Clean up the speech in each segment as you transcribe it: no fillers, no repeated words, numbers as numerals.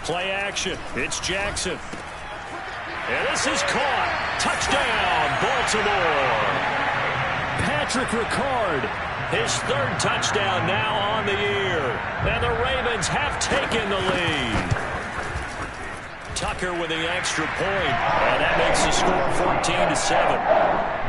Play action. It's Jackson. And this is caught. Touchdown, Baltimore. Patrick Ricard, his third touchdown now on the year. And the Ravens have taken the lead. Tucker with the extra point. And that makes the score 14-7.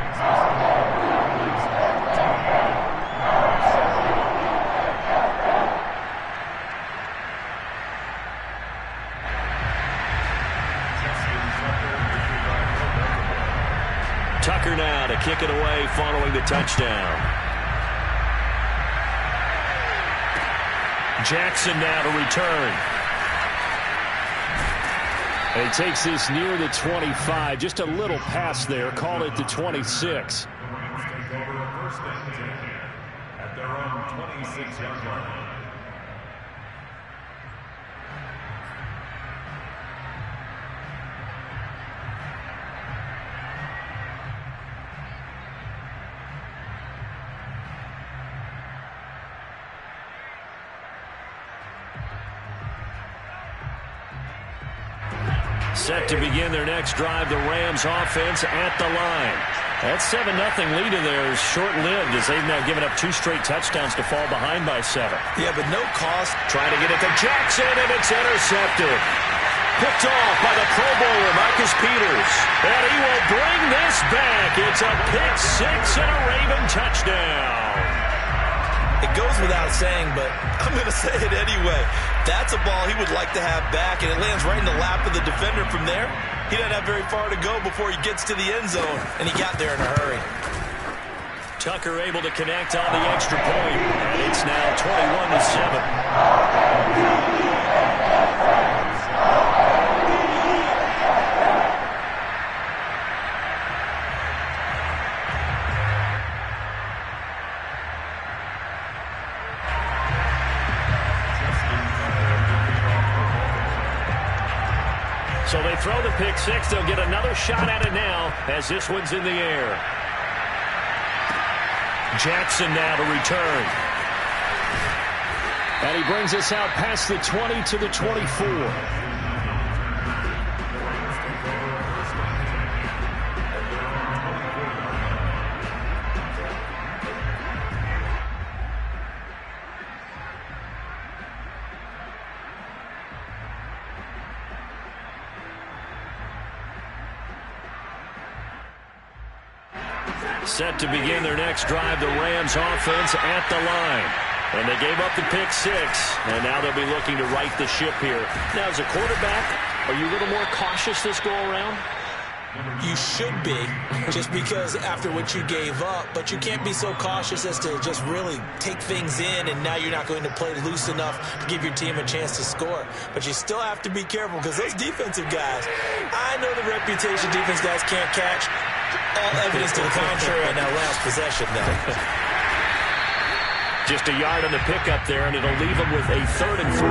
Tucker now to kick it away following the touchdown. Jackson now to return. And he takes this near the 25. Just a little pass there. Call it the 26. At their own 26-yard line. Set to begin their next drive, the Rams offense at the line. That 7-0 lead in there is short-lived as they've now given up 2 straight touchdowns to fall behind by 7. Yeah, but no cost. Trying to get it to Jackson, and it's intercepted. Picked off by the Pro Bowler, Marcus Peters. And he will bring this back. It's a pick 6 and a Raven touchdown. It goes without saying, but I'm going to say it anyway. That's a ball he would like to have back, and it lands right in the lap of the defender from there. He doesn't have very far to go before he gets to the end zone, and he got there in a hurry. Tucker able to connect on the extra point, and it's now 21-7. So they throw the pick 6. They'll get another shot at it now as this one's in the air. Jackson now to return. And he brings us out past the 20 to the 24. Set to begin their next drive, the Rams offense at the line. And they gave up the pick 6, and now they'll be looking to right the ship here. Now, as a quarterback, are you a little more cautious this go-around? You should be, just because after what you gave up, but you can't be so cautious as to just really take things in, and now you're not going to play loose enough to give your team a chance to score. But you still have to be careful, because those defensive guys, I know the reputation defense guys can't catch. All evidence to the contrary on that last possession, though. Just a yard on the pickup there, and it'll leave them with a 3rd and 3.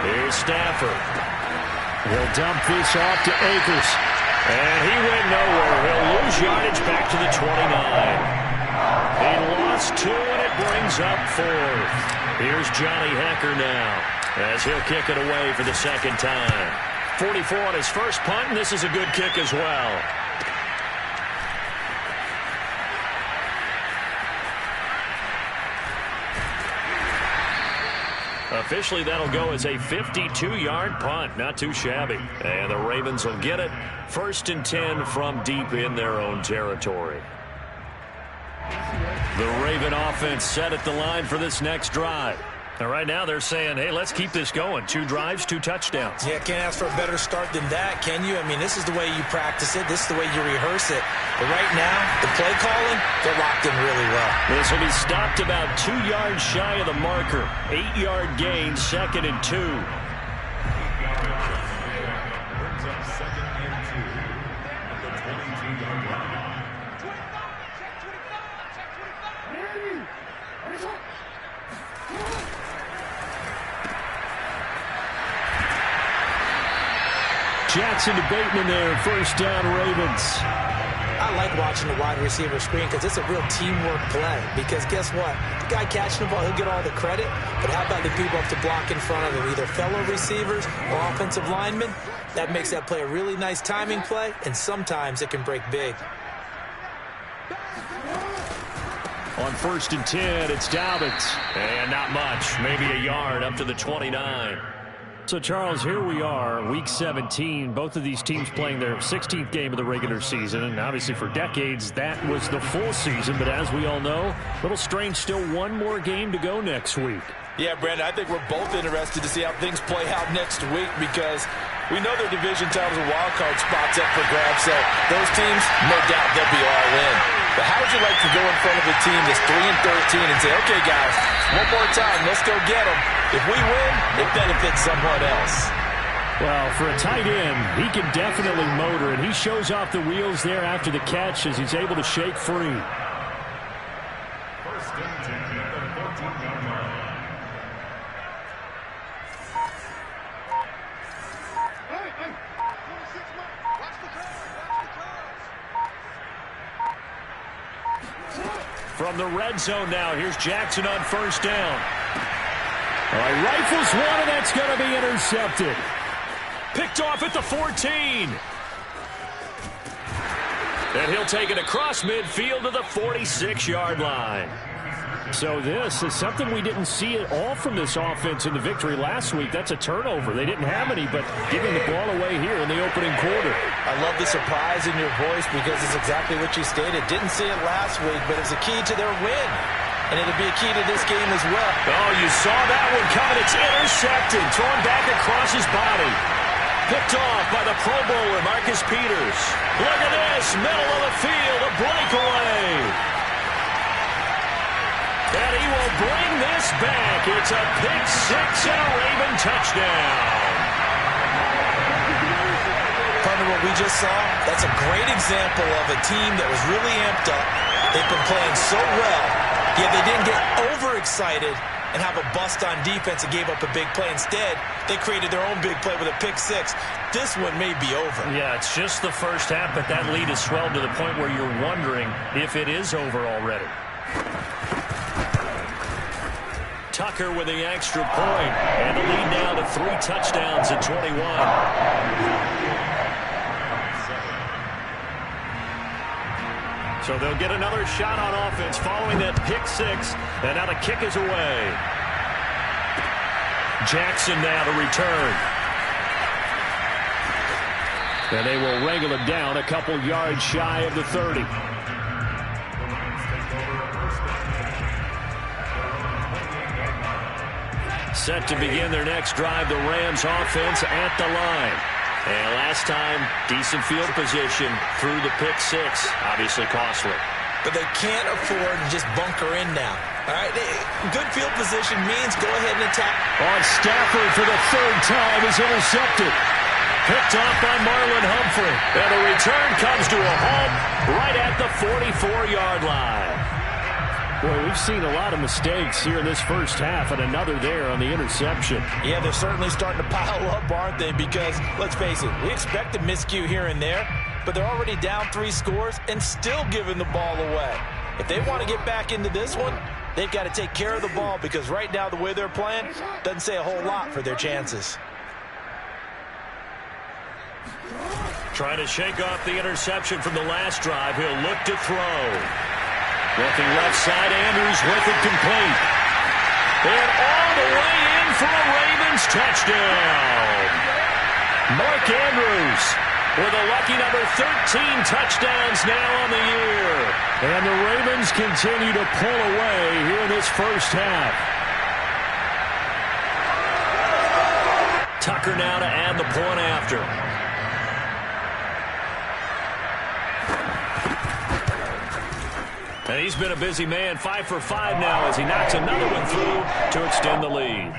Here's Stafford. He'll dump this off to Akers. And he went nowhere. He'll lose yardage back to the 29. He lost 2, and it brings up 4th. Here's Johnny Hecker now, as he'll kick it away for the second time. 44 on his first punt, and this is a good kick as well. Officially, that'll go as a 52-yard punt. Not too shabby. And the Ravens will get it. 1st and 10 from deep in their own territory. The Raven offense set at the line for this next drive. And right now they're saying, hey, let's keep this going. 2 drives, 2 touchdowns. Yeah, can't ask for a better start than that, can you? I mean, this is the way you practice it. This is the way you rehearse it. But right now, the play calling, they're locked in really well. This will be stopped about 2 yards shy of the marker. 8-yard gain, 2nd and 2. Jackson to Bateman there, 1st down Ravens. I like watching the wide receiver screen because it's a real teamwork play. Because guess what? The guy catching the ball, he'll get all the credit. But how about the people up to block in front of him, either fellow receivers or offensive linemen? That makes that play a really nice timing play, and sometimes it can break big. On 1st and 10, it's Dobbins. And not much, maybe a yard up to the 29. So, Charles, here we are, Week 17. Both of these teams playing their 16th game of the regular season. And obviously for decades, that was the full season. But as we all know, a little strange, still one more game to go next week. Yeah, Brandon, I think we're both interested to see how things play out next week because we know their division titles and wild card spots up for grabs. So those teams, no doubt they'll be all in. But how would you like to go in front of a team that's 3-13 and say, okay, guys, one more time, let's go get them. If we win, it benefits someone else. Well, for a tight end, he can definitely motor, and he shows off the wheels there after the catch as he's able to shake free. First and 10 at the 14-yard line. From the red zone now, here's Jackson on 1st down. All right, rifles one, and that's going to be intercepted. Picked off at the 14. And he'll take it across midfield to the 46-yard line. So this is something we didn't see at all from this offense in the victory last week. That's a turnover. They didn't have any, but giving the ball away here in the opening quarter. I love the surprise in your voice because it's exactly what you stated. Didn't see it last week, but it's a key to their win. And it'll be a key to this game as well. Oh, you saw that one coming. It's intercepted. Thrown back across his body. Picked off by the Pro Bowler, Marcus Peters. Look at this. Middle of the field. A breakaway. And he will bring this back. It's a pick six and a Raven touchdown. Partner, what we just saw, that's a great example of a team that was really amped up. They've been playing so well, yet they didn't get overexcited and have a bust on defense and gave up a big play. Instead, they created their own big play with a pick six. This one may be over. Yeah, it's just the first half, but that lead has swelled to the point where you're wondering if it is over already. Tucker with the extra point, and the lead now to 3 touchdowns at 21. So they'll get another shot on offense following that pick six, and now the kick is away. Jackson now to return. And they will wrangle it down a couple yards shy of the 30. Set to begin their next drive, the Rams offense at the line. And last time, decent field position through the pick six. Obviously costly. But they can't afford to just bunker in now. All right, good field position means go ahead and attack. On Stafford for the 3rd time is intercepted. Picked off by Marlon Humphrey. And the return comes to a halt right at the 44-yard line. Boy, we've seen a lot of mistakes here in this first half, and another there on the interception. Yeah, they're certainly starting to pile up, aren't they? Because, let's face it, we expect a miscue here and there, but they're already down 3 scores and still giving the ball away. If they want to get back into this one, they've got to take care of the ball because right now the way they're playing doesn't say a whole lot for their chances. Trying to shake off the interception from the last drive. He'll look to throw. Looking left side, Andrews with it complete. And all the way in for a Ravens touchdown. Mark Andrews with a lucky number 13 touchdowns now on the year. And the Ravens continue to pull away here in this first half. Tucker now to add the point after. And he's been a busy man, 5 for 5 now as he knocks another one through to extend the lead.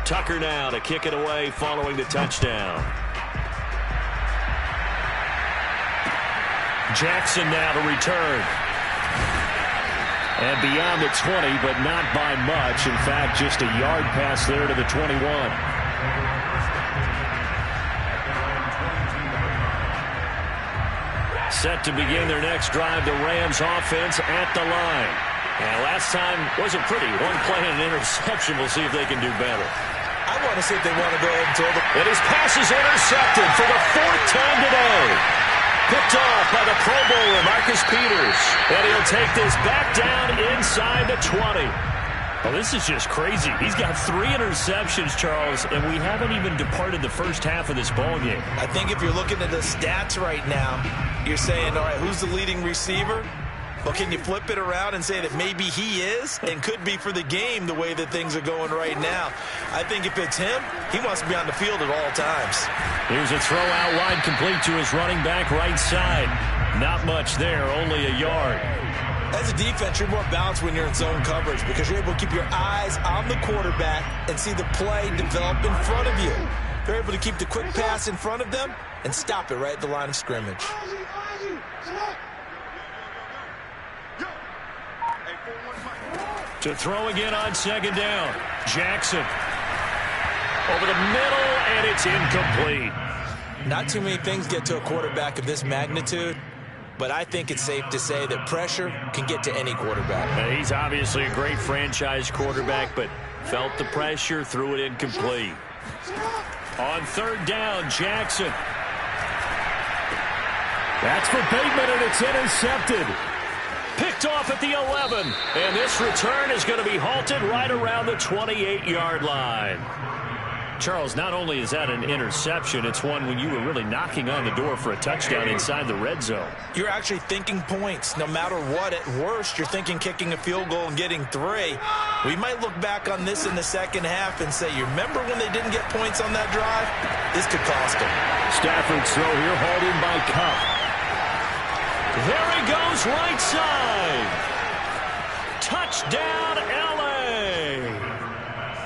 Tucker now to kick it away following the touchdown. Jackson now to return. And beyond the 20, but not by much. In fact, just a yard pass there to the 21. Set to begin their next drive, the Rams offense at the line. And last time wasn't pretty. One play and an interception. We'll see if they can do better. I want to see if they want to go ahead and throw the... And his pass is intercepted for the 4th time today. Picked off by the Pro Bowler, Marcus Peters. And he'll take this back down inside the 20. Well, this is just crazy. He's got 3 interceptions, Charles, and we haven't even departed the first half of this ballgame. I think if you're looking at the stats right now, you're saying, all right, who's the leading receiver? Well, can you flip it around and say that maybe he is and could be for the game the way that things are going right now? I think if it's him, he wants to be on the field at all times. Here's a throw out wide, complete to his running back right side. Not much there, only a yard. As a defense, you're more balanced when you're in zone coverage because you're able to keep your eyes on the quarterback and see the play develop in front of you. They're able to keep the quick pass in front of them and stop it right at the line of scrimmage. To throw again on 2nd down. Jackson. Over the middle, and it's incomplete. Not too many things get to a quarterback of this magnitude, but I think it's safe to say that pressure can get to any quarterback. He's obviously a great franchise quarterback, but felt the pressure, threw it incomplete. On 3rd down, Jackson. That's for Bateman, and it's intercepted. Picked off at the 11. And this return is going to be halted right around the 28-yard line. Charles, not only is that an interception, it's one when you were really knocking on the door for a touchdown inside the red zone. You're actually thinking points. No matter what, at worst, you're thinking kicking a field goal and getting 3. We might look back on this in the second half and say, you remember when they didn't get points on that drive? This could cost them. Stafford's throw here, hauled in by Cup. There he goes, right side. Touchdown, L.A.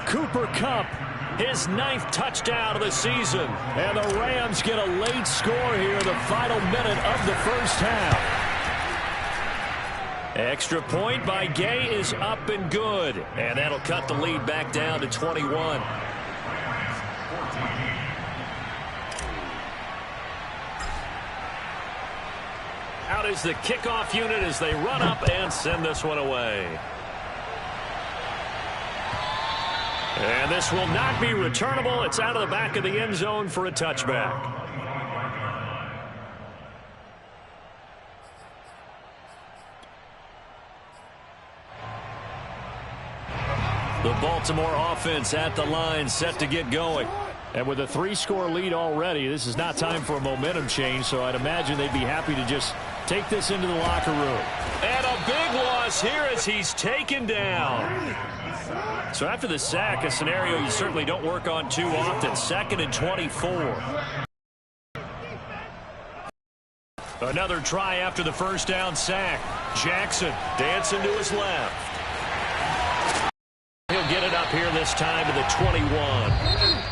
Cooper Kupp, his 9th touchdown of the season. And the Rams get a late score here in the final minute of the first half. Extra point by Gay is up and good. And that'll cut the lead back down to 21. Out is the kickoff unit as they run up and send this one away. And this will not be returnable. It's out of the back of the end zone for a touchback. The Baltimore offense at the line, set to get going. And with a 3-score lead already, this is not time for a momentum change, so I'd imagine they'd be happy to just take this into the locker room. And a big loss here as he's taken down. So after the sack, a scenario you certainly don't work on too often. 2nd and 24. Another try after the first down sack. Jackson dancing to his left. He'll get it up here this time to the 21.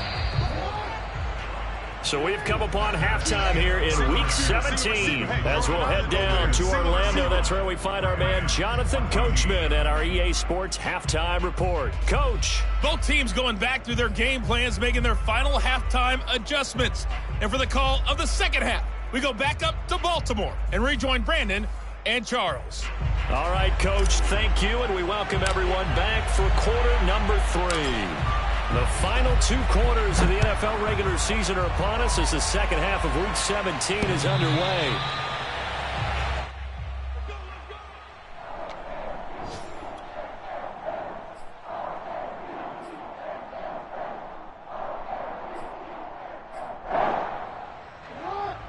So we've come upon halftime here in Week 17 as we'll head down to Orlando. That's where we find our man Jonathan Coachman at our EA Sports Halftime Report. Coach. Both teams going back through their game plans, making their final halftime adjustments. And for the call of the second half, we go back up to Baltimore and rejoin Brandon and Charles. All right, Coach, thank you, and we welcome everyone back for quarter number 3. The final 2 quarters of the NFL regular season are upon us as the second half of Week 17 is underway.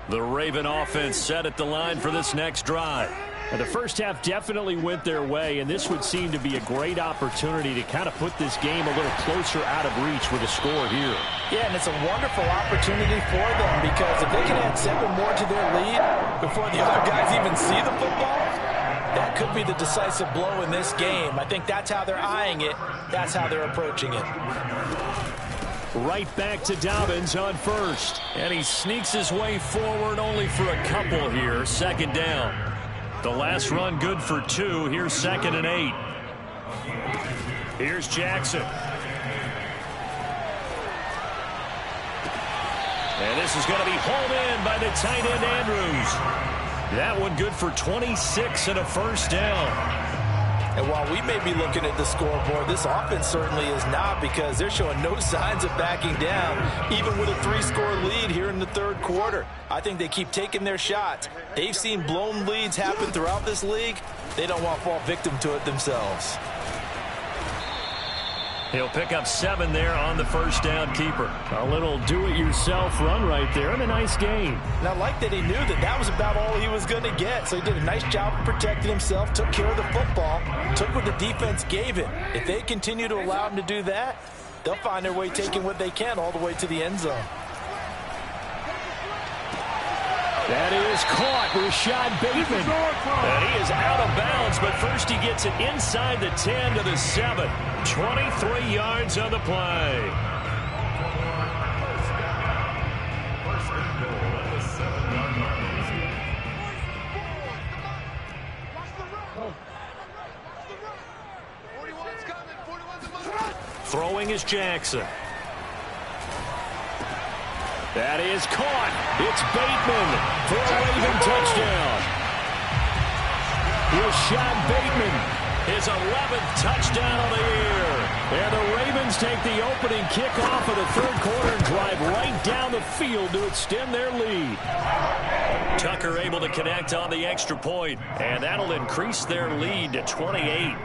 The Raven offense set at the line for this next drive. And the first half definitely went their way, and this would seem to be a great opportunity to kind of put this game a little closer out of reach with a score here. Yeah, and it's a wonderful opportunity for them because if they can add 7 more to their lead before the other guys even see the football, that could be the decisive blow in this game. I think that's how they're eyeing it. That's how they're approaching it. Right back to Dobbins on first. And he sneaks his way forward only for a couple here. 2nd down. The last run good for 2. Here's 2nd and 8. Here's Jackson. And this is going to be hauled in by the tight end Andrews. That one good for 26 and a first down. And while we may be looking at the scoreboard, this offense certainly is not, because they're showing no signs of backing down, even with a 3-score lead here in the third quarter. I think they keep taking their shots. They've seen blown leads happen throughout this league. They don't want to fall victim to it themselves. He'll pick up 7 there on the first down keeper. A little do-it-yourself run right there, and a nice gain. And I like that he knew that that was about all he was going to get. So he did a nice job of protecting himself, took care of the football, took what the defense gave him. If they continue to allow him to do that, they'll find their way taking what they can all the way to the end zone. That is caught, Rashad Bateman. And he is out of bounds, but first he gets it inside the 10 to the 7. 23 yards on the play. Throwing is Jackson. That is caught. It's Bateman for a Raven touchdown. Rashad Bateman, his 11th touchdown of the year. And the Ravens take the opening kickoff of the third quarter and drive right down the field to extend their lead. Tucker able to connect on the extra point, and that'll increase their lead to 28.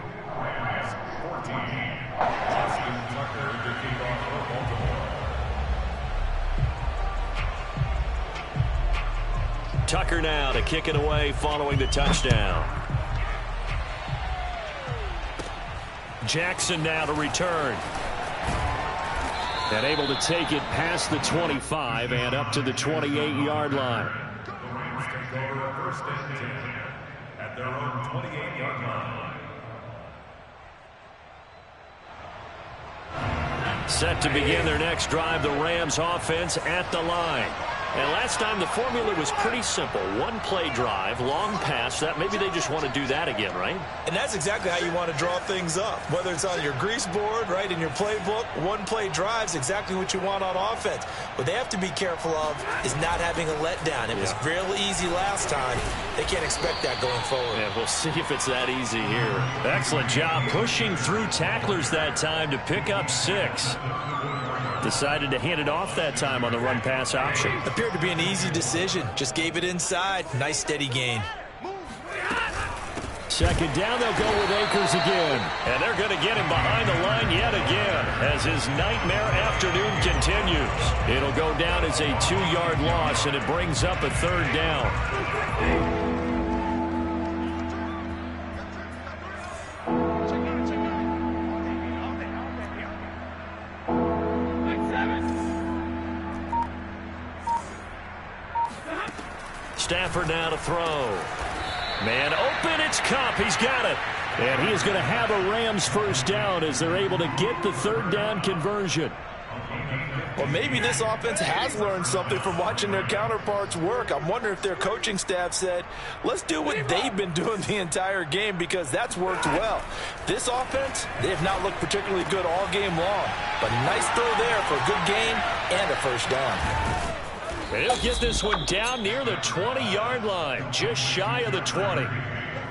Tucker now to kick it away following the touchdown. Jackson now to return. And able to take it past the 25 and up to the 28-yard line. Take over a 1st and 10 at their own 28-yard line. Set to begin their next drive, the Rams offense at the line. And last time the formula was pretty simple. 1-play drive, long pass. That maybe they just want to do that again, right? And that's exactly how you want to draw things up. Whether it's on your grease board, right, in your playbook, 1-play drive's exactly what you want on offense. What they have to be careful of is not having a letdown. It was real easy last time. They can't expect that going forward. Yeah, we'll see if it's that easy here. Excellent job pushing through tacklers that time to pick up 6. Decided to hand it off that time on the run-pass option. Appeared to be an easy decision. Just gave it inside. Nice steady gain. Second down, they'll go with Akers again. And they're going to get him behind the line yet again as his nightmare afternoon continues. It'll go down as a 2-yard loss, and it brings up a 3rd down. Stafford now to throw. Man open, it's Kupp. He's got it. And he is going to have a Rams first down as they're able to get the 3rd down conversion. Well, maybe this offense has learned something from watching their counterparts work. I'm wondering if their coaching staff said, let's do what they've been doing the entire game, because that's worked well. This offense, they have not looked particularly good all game long. But nice throw there for a good gain and a first down. And he'll get this one down near the 20-yard line, just shy of the 20.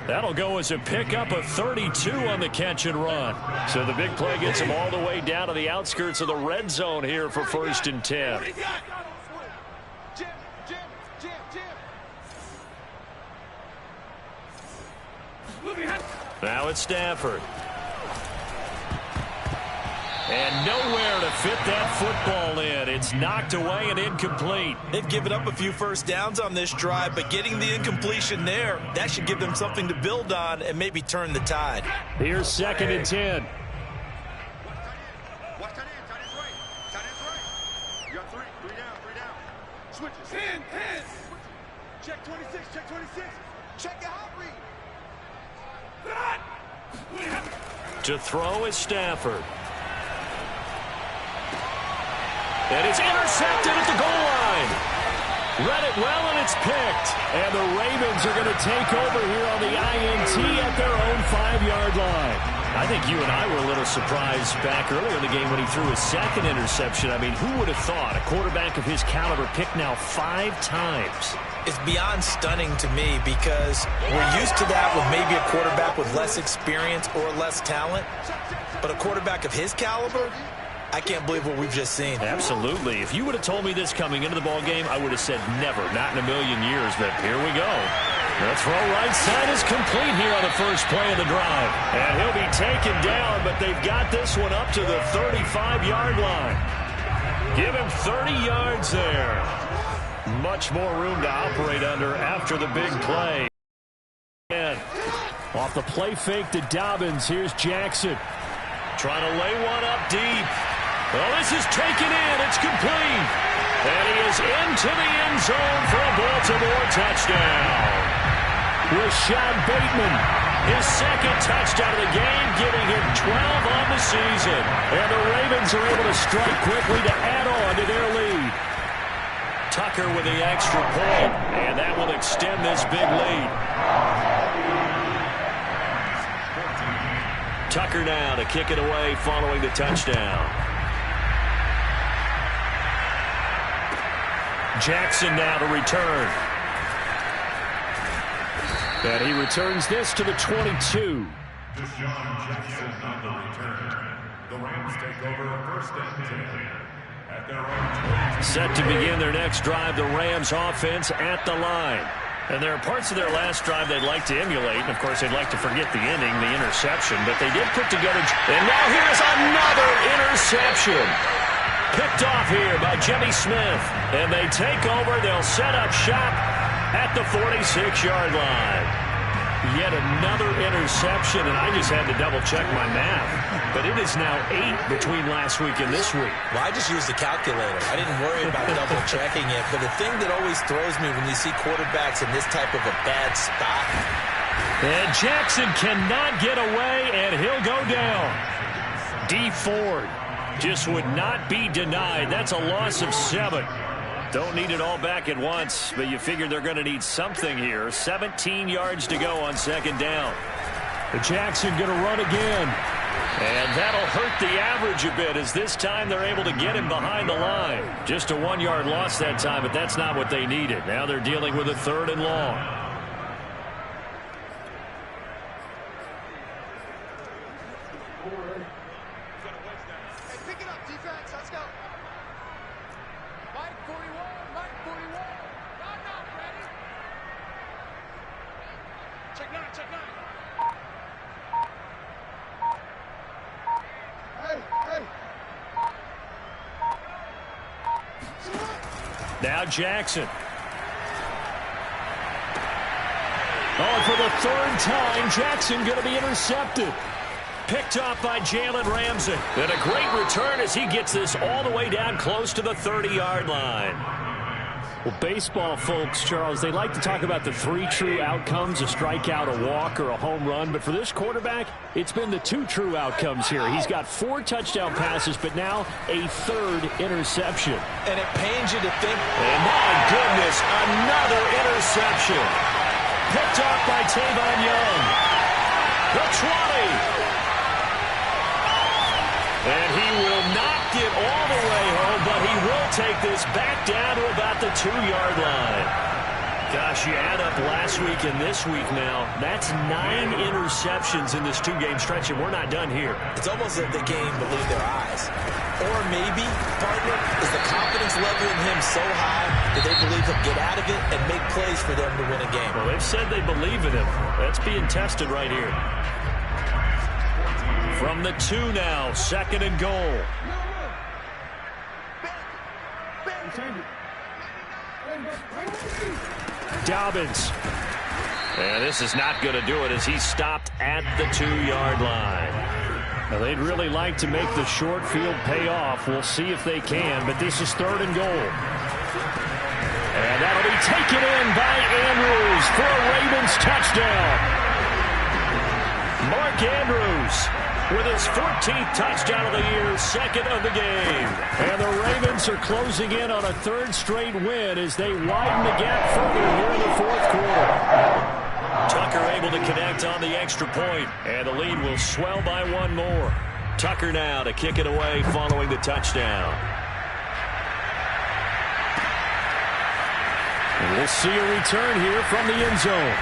That'll go as a pickup of 32 on the catch and run. So the big play gets him all the way down to the outskirts of the red zone here for 1st and 10. Now it's Stafford. And nowhere to fit that football in. It's knocked away and incomplete. They've given up a few first downs on this drive, but getting the incompletion there, that should give them something to build on and maybe turn the tide. Here's 2nd and 10. Watch tight end. Tight end's right. Tight end's right. You got 3 down. Switches. Hands. Check 26. Check 26. Check your hot read. To throw is Stafford. And it's intercepted at the goal line. Read it well, and it's picked. And the Ravens are going to take over here on the INT at their own 5-yard line. I think you and I were a little surprised back earlier in the game when he threw his second interception. I mean, who would have thought a quarterback of his caliber picked now 5 times? It's beyond stunning to me because we're used to that with maybe a quarterback with less experience or less talent. But a quarterback of his caliber, I can't believe what we've just seen. Absolutely. If you would have told me this coming into the ball game, I would have said never, not in a million years. But here we go. The throw right side is complete here on the first play of the drive. And he'll be taken down, but they've got this one up to the 35-yard line. Give him 30 yards there. Much more room to operate under after the big play. And off the play fake to Dobbins, here's Jackson. Trying to lay one up deep. Well, this is taken in. It's complete. And he is into the end zone for a Baltimore touchdown. Rashad Bateman, his second touchdown of the game, giving him 12 on the season. And the Ravens are able to strike quickly to add on to their lead. Tucker with the extra point, and that will extend this big lead. Tucker now to kick it away following the touchdown. Jackson now to return. And he returns this to the 22. Deshaun Jackson on the return. The Rams take over first and 10 at their own 20. Set to begin their next drive, the Rams offense at the line. And there are parts of their last drive they'd like to emulate. And, of course, they'd like to forget the ending, the interception. But they did put together. And now here's another interception. Picked off here by Jimmy Smith. And they take over. They'll set up shop at the 46-yard line. Yet another interception, and I just had to double-check my math. But it is now 8 between last week and this week. Well, I just used the calculator. I didn't worry about double-checking it. But the thing that always throws me when you see quarterbacks in this type of a bad spot. And Jackson cannot get away, and he'll go down. D. Ford just would not be denied. That's a loss of 7. Don't need it all back at once, but you figure they're going to need something here. 17 yards to go on second down. Jackson going to run again. And that'll hurt the average a bit as this time they're able to get him behind the line. Just a 1-yard loss that time, but that's not what they needed. Now they're dealing with a 3rd and long. Now Jackson. Oh, and for the 3rd time, Jackson going to be intercepted. Picked off by Jalen Ramsey. And a great return as he gets this all the way down close to the 30-yard line. Well, baseball folks, Charles, they like to talk about the 3 true outcomes, a strikeout, a walk, or a home run. But for this quarterback, it's been the 2 true outcomes here. He's got 4 touchdown passes, but now a 3rd interception. And it pains you to think. And my goodness, another interception. Picked off by Tavon Young. The 20. And he will not get all the way home, but he will take this back down to about the 2-yard line. Gosh, you add up last week and this week now. That's 9 interceptions in this 2-game stretch, and we're not done here. It's almost like they can't believe their eyes. Or maybe, partner, is the confidence level in him so high that they believe he'll get out of it and make plays for them to win a game. Well, they've said they believe in him. That's being tested right here. From the 2 now, 2nd and goal. Dobbins. And this is not going to do it as he's stopped at the 2-yard line. Now, they'd really like to make the short field pay off. We'll see if they can, but this is 3rd and goal. And that'll be taken in by Andrews for a Ravens touchdown. Mark Andrews with his 14th touchdown of the year, second of the game. And the Ravens are closing in on a third straight win as they widen the gap further here in the fourth quarter. Tucker able to connect on the extra point, and the lead will swell by one more. Tucker now to kick it away following the touchdown. And we'll see a return here from the end zone.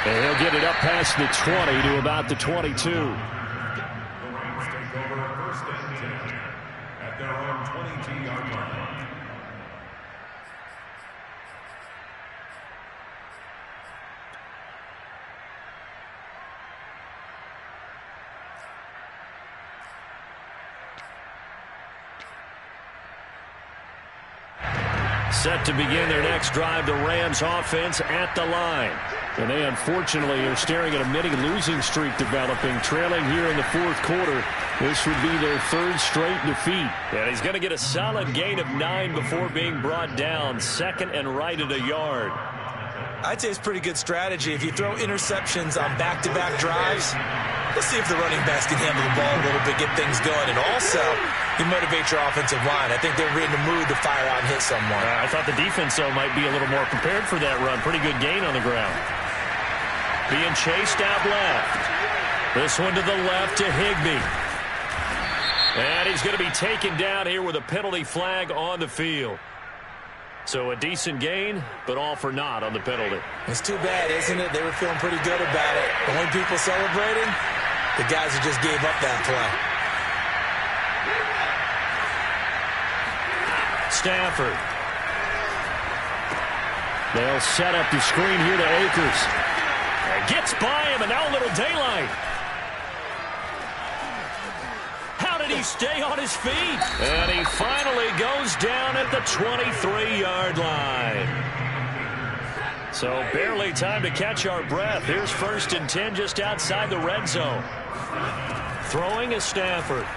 And he'll get it up past the 20 to about the 22. The Rams take over first and 10 at their own 22-yard line. Set to begin their next drive, the Rams offense at the line. And they unfortunately are staring at a mini losing streak developing, trailing here in the fourth quarter. This would be their third straight defeat. And he's going to get a solid gain of 9 before being brought down, second and right at a yard. I'd say it's pretty good strategy. If you throw interceptions on back-to-back drives, let's see if the running backs can handle the ball a little bit, get things going. And also, you motivate your offensive line. I think they're in the mood to fire out and hit someone. I thought the defense, though, might be a little more prepared for that run. Pretty good gain on the ground. Being chased out left. This one to the left to Higbee. And he's going to be taken down here with a penalty flag on the field. So a decent gain, but all for naught on the penalty. It's too bad, isn't it? They were feeling pretty good about it. The only people celebrating, the guys who just gave up that play. Stafford. They'll set up the screen here to Akers. And gets by him, and now a little daylight. How did he stay on his feet? And he finally goes down at the 23-yard line. So barely time to catch our breath. Here's first and 10 just outside the red zone. Throwing is Stafford.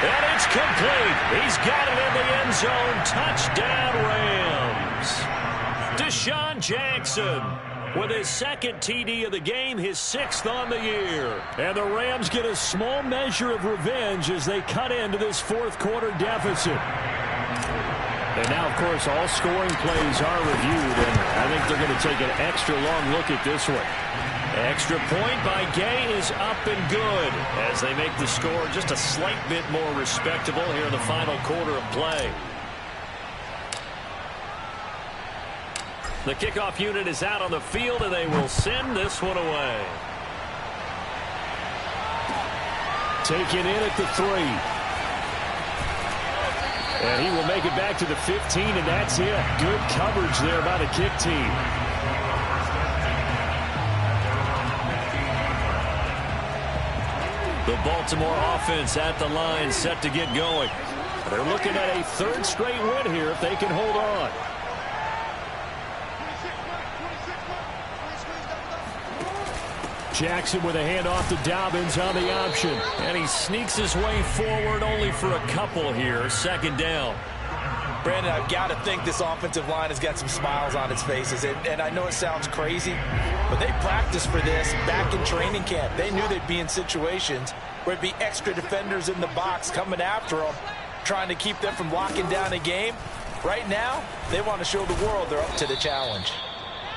And it's complete. He's got it in the end zone. Touchdown, Rams. Deshaun Jackson with his second TD of the game, his 6th on the year. And the Rams get a small measure of revenge as they cut into this fourth quarter deficit. And now, of course, all scoring plays are reviewed, and I think they're going to take an extra long look at this one. Extra point by Gay is up and good as they make the score just a slight bit more respectable here in the final quarter of play. The kickoff unit is out on the field, and they will send this one away. Taken in at the 3. And he will make it back to the 15, and that's it. Good coverage there by the kick team. The Baltimore offense at the line, set to get going. They're looking at a third straight win here if they can hold on. Jackson with a handoff to Dobbins on the option. And he sneaks his way forward only for a couple here. Second down. Brandon, I've got to think this offensive line has got some smiles on its faces. And I know it sounds crazy, but they practiced for this back in training camp. They knew they'd be in situations where it'd be extra defenders in the box coming after them, trying to keep them from locking down a game. Right now, they want to show the world they're up to the challenge.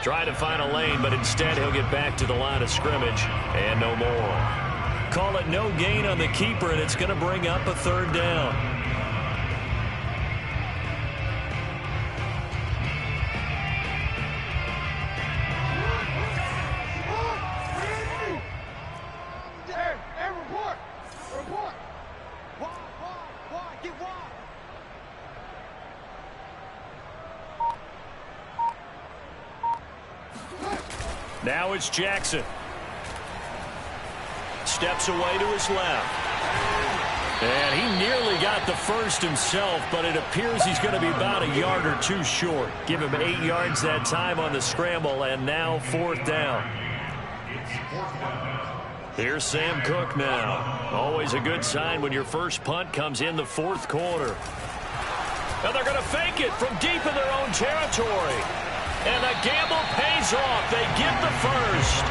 Try to find a lane, but instead he'll get back to the line of scrimmage and no more. Call it no gain on the keeper, and it's going to bring up a third down. Now it's Jackson. Steps away to his left. And he nearly got the first himself, but it appears he's going to be about a yard or two short. Give him 8 yards that time on the scramble, and now fourth down. Here's Sam Cook now. Always a good sign when your first punt comes in the fourth quarter. And they're going to fake it from deep in their own territory. And the gamble pays off. They get the first.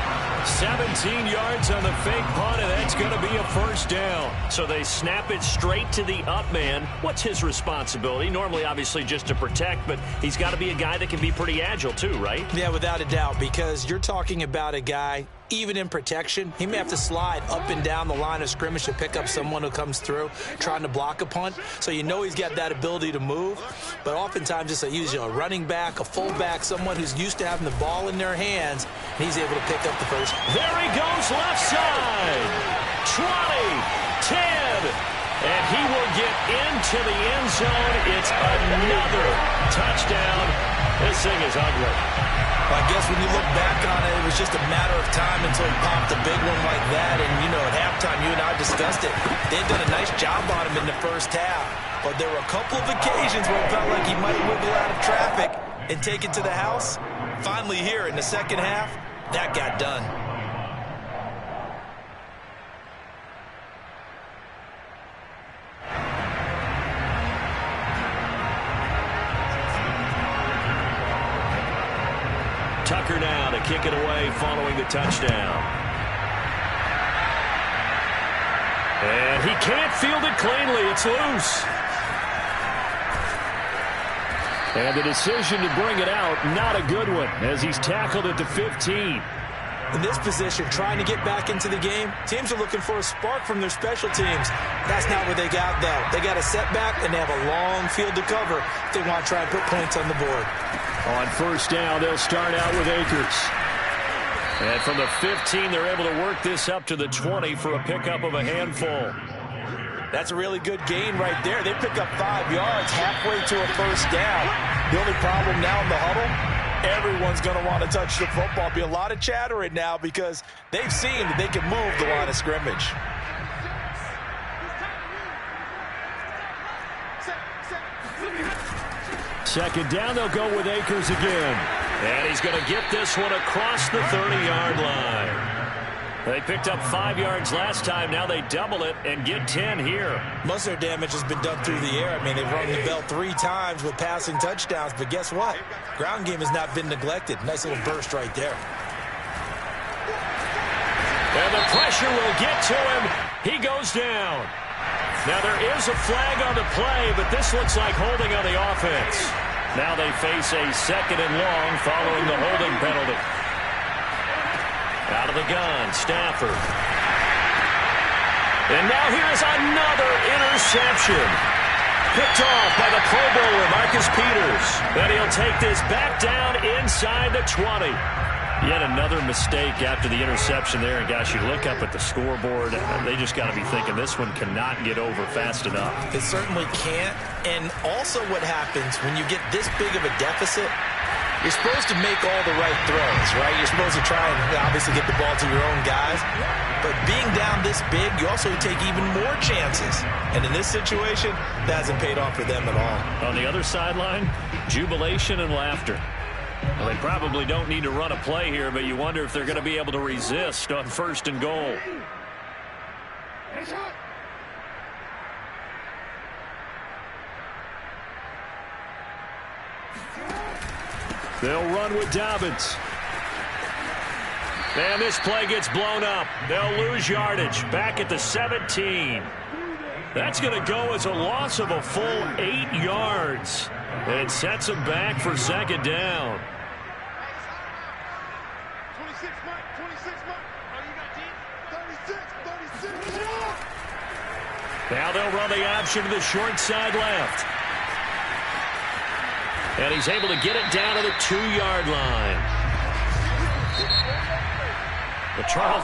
17 yards on the fake punt, and that's going to be a first down. So they snap it straight to the up man. What's his responsibility? Normally, obviously, just to protect, but he's got to be a guy that can be pretty agile too, right? Yeah, without a doubt, because you're talking about a guy, even in protection, he may have to slide up and down the line of scrimmage to pick up someone who comes through trying to block a punt. So you know he's got that ability to move, but oftentimes it's usually a running back, a fullback, someone who's used to having the ball in their hands, and he's able to pick up the first. There he goes, left side. 20, 10, and he will get into the end zone. It's another touchdown. This thing is ugly. Well, I guess when you look back on it, it was just a matter of time until he popped a big one like that. And, you know, at halftime, you and I discussed it. They'd done a nice job on him in the first half. But there were a couple of occasions where it felt like he might wiggle out of traffic and take it to the house. Finally here in the second half, that got done. Tucker now to kick it away following the touchdown. And he can't field it cleanly. It's loose. And the decision to bring it out, not a good one, as he's tackled at the 15. In this position, trying to get back into the game, teams are looking for a spark from their special teams. That's not what they got, though. They got a setback, and they have a long field to cover if they want to try and put points on the board. On first down, they'll start out with Akers. And from the 15, they're able to work this up to the 20 for a pickup of a handful. That's a really good gain right there. They pick up 5 yards halfway to a first down. The only problem now in the huddle, everyone's going to want to touch the football. Be a lot of chatter right now because they've seen that they can move the line of scrimmage. Second down, they'll go with Akers again. And he's going to get this one across the 30-yard line. They picked up 5 yards last time. Now they double it and get 10 here. Most of their damage has been done through the air. I mean, they've rung the bell 3 times with passing touchdowns. But guess what? Ground game has not been neglected. Nice little burst right there. And the pressure will get to him. He goes down. Now there is a flag on the play, but this looks like holding on the offense. Now they face a second and long following the holding penalty. Out of the gun, Stafford. And now here is another interception. Picked off by the Pro Bowler, Marcus Peters. And he'll take this back down inside the 20. Yet another mistake after the interception there. And, gosh, you look up at the scoreboard, they just got to be thinking this one cannot get over fast enough. It certainly can't. And also what happens when you get this big of a deficit, you're supposed to make all the right throws, right? You're supposed to try and obviously get the ball to your own guys. But being down this big, you also take even more chances. And in this situation, that hasn't paid off for them at all. On the other sideline, jubilation and laughter. Well, they probably don't need to run a play here, but you wonder if they're going to be able to resist on first and goal. They'll run with Dobbins. And this play gets blown up. They'll lose yardage back at the 17. That's going to go as a loss of a full 8 yards. And it sets them back for second down. 26, Mike. 26, Mike. Oh, you got 36. Now they'll run the option to the short side left. And he's able to get it down to the 2-yard line. But Charles,